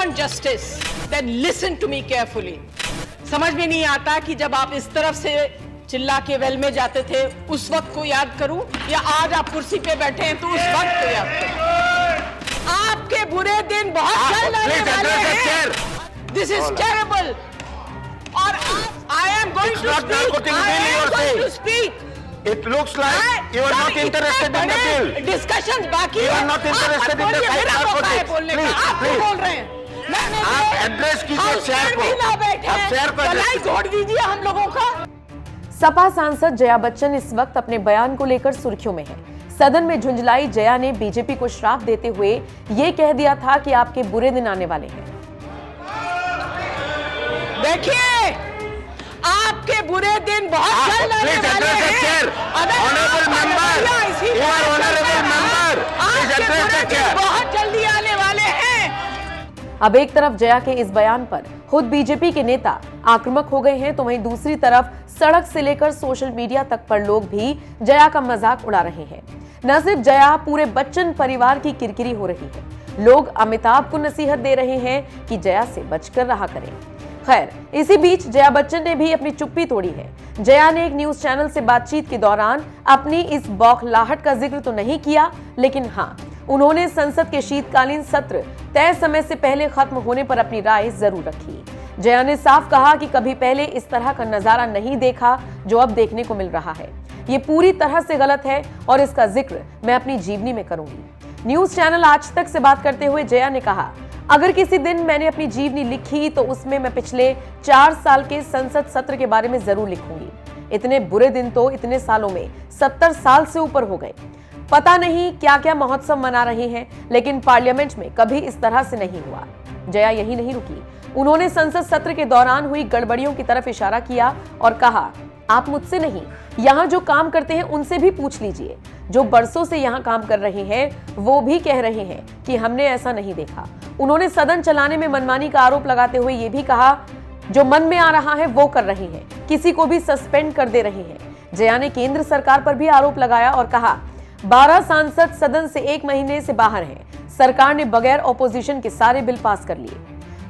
want justice, then listen to me carefully. समझ में नहीं आता कि जब आप इस तरफ से चिल्ला के वेल में जाते थे उस वक्त को याद करूं या आज आप कुर्सी पे बैठे हैं तो उस वक्त को याद करूं। आपके बुरे दिन बहुत जल्द आने वाले हैं। This is terrible. और I am going to speak. It looks like you are not interested in the bill. Discussions बाकी You are not interested in the politics. आप क्यों बोल रहे हैं? आप एड्रेस कीजिए शेयर को। आप शेयर को भलाई छोड़ दीजिए हम लोगों का। सपा सांसद जया बच्चन इस वक्त अपने बयान को लेकर सुर्खियों में है। सदन में झुंझलाई जया ने बीजेपी को श्राप देते हुए ये कह दिया था कि आपके बुरे दिन आने वाले हैं। देखिए, आपके बुरे दिन बहुत जल्द आने वाले हैं। Honourable member, you are honourable member, please address the chair. बहुत जल्दी आने वाले हैं। अब एक तरफ जया के इस बयान पर खुद बीजेपी के नेता आक्रामक हो गए हैं तो वहीं दूसरी तरफ सड़क से लेकर सोशल मीडिया तक पर लोग भी जया का मजाक उड़ा रहे हैं। न सिर्फ जया, पूरे बच्चन परिवार की किरकिरी हो रही है। लोग अमिताभ को नसीहत दे रहे हैं कि जया से बचकर रहा करें। खैर, इसी बीच जया बच्चन ने भी अपनी चुप्पी तोड़ी है। जया ने एक न्यूज चैनल से बातचीत के दौरान अपनी इस बौखलाहट का जिक्र तो नहीं किया, लेकिन हाँ, उन्होंने संसद के शीतकालीन सत्र तय समय से पहले खत्म होने पर अपनी राय जरूर रखी। जया ने साफ कहा कि कभी पहले इस तरह का नजारा नहीं देखा जो अब देखने को मिल रहा है। ये पूरी तरह से गलत है और इसका जिक्र मैं अपनी जीवनी में करूंगी। न्यूज चैनल आज तक से बात करते हुए जया ने कहा, अगर किसी दिन मैंने अपनी जीवनी लिखी तो उसमें मैं पिछले 4 साल के संसद सत्र के बारे में जरूर लिखूंगी। इतने बुरे दिन तो इतने सालों में 70 साल से ऊपर हो गए। पता नहीं क्या क्या महोत्सव मना रहे हैं, लेकिन पार्लियामेंट में कभी इस तरह से नहीं हुआ। जया यही नहीं रुकी, उन्होंने संसद सत्र के दौरान हुई गड़बड़ियों की तरफ इशारा किया और कहा, आप मुझसे नहीं, यहाँ जो काम करते हैं उनसे भी पूछ लीजिए। जो बरसों से यहाँ काम कर रहे हैं वो भी कह रहे हैं कि हमने ऐसा नहीं देखा। उन्होंने सदन चलाने में मनमानी का आरोप लगाते हुए ये भी कहा, जो मन में आ रहा है वो कर रहे हैं, किसी को भी सस्पेंड कर दे रहे हैं। जया ने केंद्र सरकार पर भी आरोप लगाया और कहा, 12 सांसद सदन से 1 महीने से बाहर हैं। सरकार ने बगैर ऑपोजिशन के सारे बिल पास कर लिए।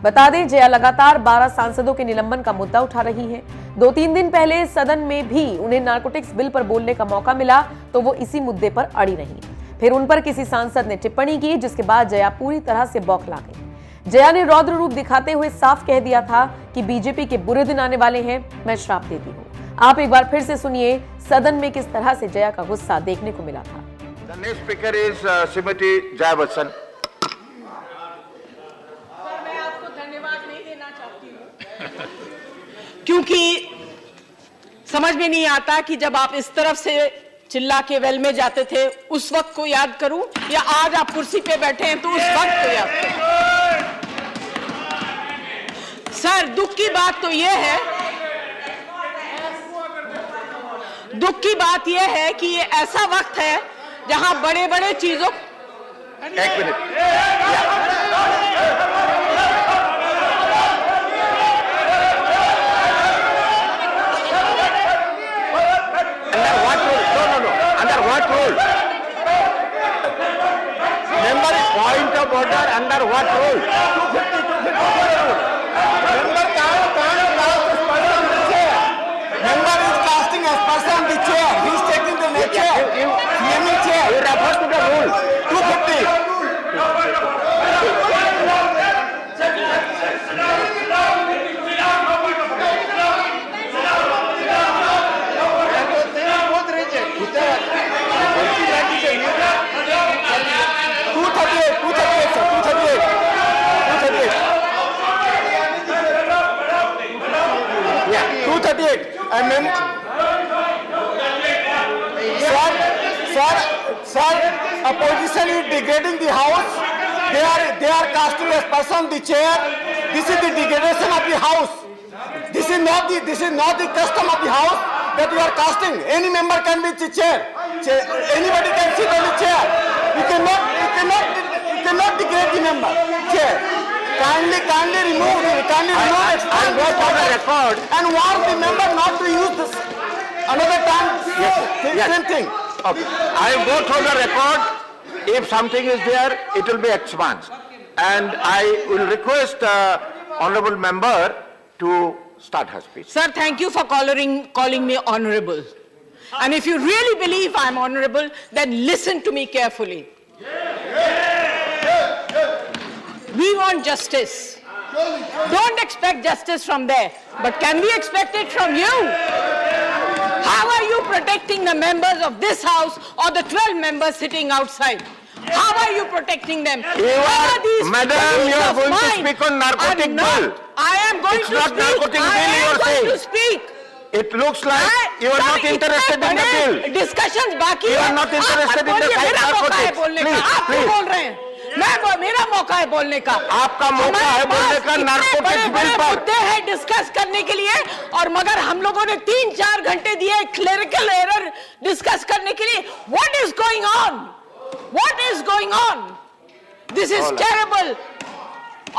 बता दें, जया लगातार 12 सांसदों के निलंबन का मुद्दा उठा रही हैं। 2-3 दिन पहले सदन में भी उन्हें नारकोटिक्स बिल पर बोलने का मौका मिला तो वो इसी मुद्दे पर अड़ी रही। फिर उन पर किसी सांसद ने टिप्पणी की, जिसके बाद जया पूरी तरह से बौखला गई। जया ने रौद्र रूप दिखाते हुए साफ कह दिया था कि बीजेपी के बुरे दिन आने वाले हैं, मैं श्राप देती हूँ। आप एक बार फिर से सुनिए सदन में किस तरह से जया का गुस्सा देखने को मिला था। The next speaker is Srimati Jaya Bachchan. मैं आपको धन्यवाद नहीं देना चाहती हूँ क्योंकि समझ में नहीं आता कि जब आप इस तरफ से चिल्ला के वेल में जाते थे उस वक्त को याद करूं या आज आप कुर्सी पे बैठे हैं तो उस वक्त को याद करूं। सर, दुख की बात तो यह है, दुख की बात यह है कि ये ऐसा वक्त है जहां बड़े बड़े चीजों एक minute Under what rule? Member is point of order under what rule? 250 Member can't cast aspersion on the chair. Member is casting aspersion on the chair. He is taking the chair. CME chair. You refer to the rule. 250. Sir, opposition is degrading the house. They are casting aspersion on the chair. This is the degradation of the house. This is not the custom of the house that you are casting. Any member can be the chair. Anybody can sit on the chair. You cannot degrade the member. Chair. Kindly remove it. I wrote on the record and warn the member not to use this another time. Same thing. Okay. I wrote on the record. If something is there, it will be expunged. and I will request honorable member to start her speech. Sir, thank you for calling me honorable. And if you really believe I'm honorable, then listen to me carefully. We want justice. Don't expect justice from there. But can we expect it from you? How are you protecting the members of this house or the 12 members sitting outside? How are you protecting them? Madam, you are going to speak on narcotic bill. I am going It's to not speak. narcotic bill you are I am going to saying. speak. It looks like you are not interested in the bill. Discussions बाकी You है. are not interested आप in the बोलिए, मेरा मौका है narcotics. बोलने का. Please, आप क्यों please. बोल रहे हैं? मेरा मौका है बोलने का. आपका मौका है बोलने का narcotics bill पर. मुद्दे हैं डिस्कस करने के लिए और मगर हम लोगों ने 3-4 घंटे दिए क्लेरिकल एरर डिस्कस करने के लिए. What is going on? What is going on? This is terrible.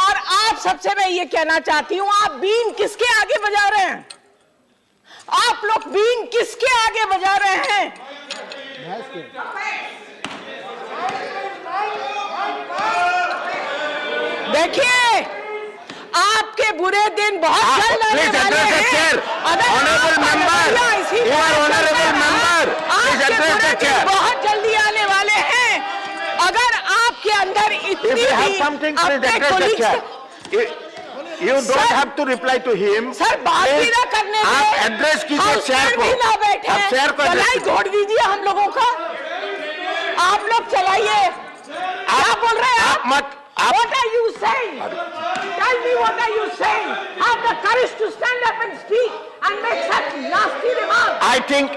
और आप सबसे मैं ये कहना चाहती हूं, आप बीन किसके आगे बजा रहे हैं? आप लोग बीन किसके आगे बजा रहे हैं? देखिए, आपके बुरे दिन बहुत जल्द आने वाले हैं. Honorable member, you are honorable member. Please address the chair. बहुत जल्दी आने वाले हैं. अगर आपके अंदर इतनी If you have भी something, please अपने address the colleagues chair. You don't have to reply to him. Sir बात भी ना करने दें. आप एड्रेस कीजिए House चेयर में को. भी ना बैठे. आप चेयर को address चलाई कीजिए. छोड़ दीजिए हम लोगों का. आप लोग चलाइए. क्या बोल रहे हैं आप मत. What are you saying? Tell me what are you saying? Have the courage to stand up and speak and make such nasty remarks. I think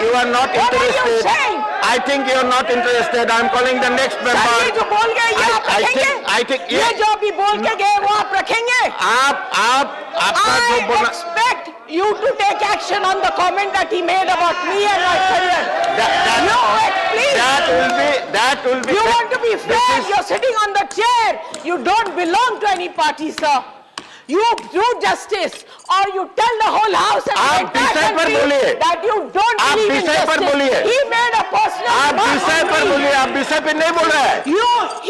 you are not What are you interested. saying? I think you are not interested. I am calling the next member. Sir ये जो बोल गए ये आप रखेंगे? I think ये जो अभी बोल के गए वो आप रखेंगे? आपका जो I बोलना. expect you to take action on the comment that he made about me and my career. Please. That will be. You want to be This fair? is- You're sitting on the chair. You don't belong to any party, sir. You do justice, or you tell the whole house and the आप entire विषय पर country बोलिए. that you don't आप believe in विषय पर justice. बोलिए. He made a personal आप remark विषय on पर me. बोलिए. आप विषय पे नहीं बोल रहे हैं.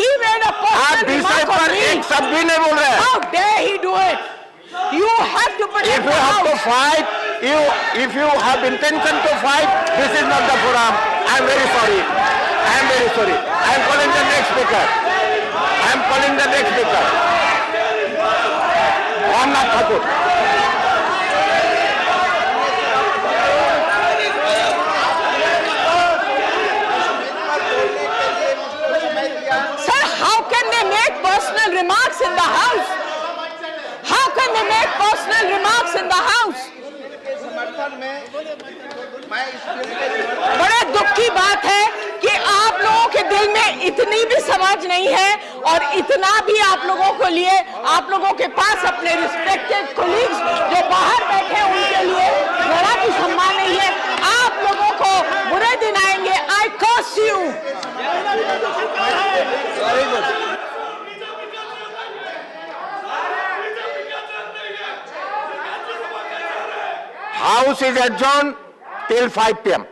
He made a आप personal विषय remark on पर me. एक शब्द भी नहीं बोल रहे हैं. How dare he do it? You have to protect If you the have to house. fight, if you have intention to fight, this is not the forum. I am very sorry. I am very sorry. I am calling the next speaker. I am calling the next speaker. Ramnath Thakur. Sir, how can they make personal remarks in the house? How can they make personal remarks in the house? बड़े दुख की बात है कि आप लोगों के दिल में इतनी भी समझ नहीं है और इतना भी आप लोगों को लिए आप लोगों के पास अपने रिस्पेक्टेड कोलीग्स जो बाहर बैठे हैं उनके लिए जरा भी सम्मान नहीं है. आप लोगों को बुरे दिन आएंगे. I curse you. House is adjourned till 5 p.m.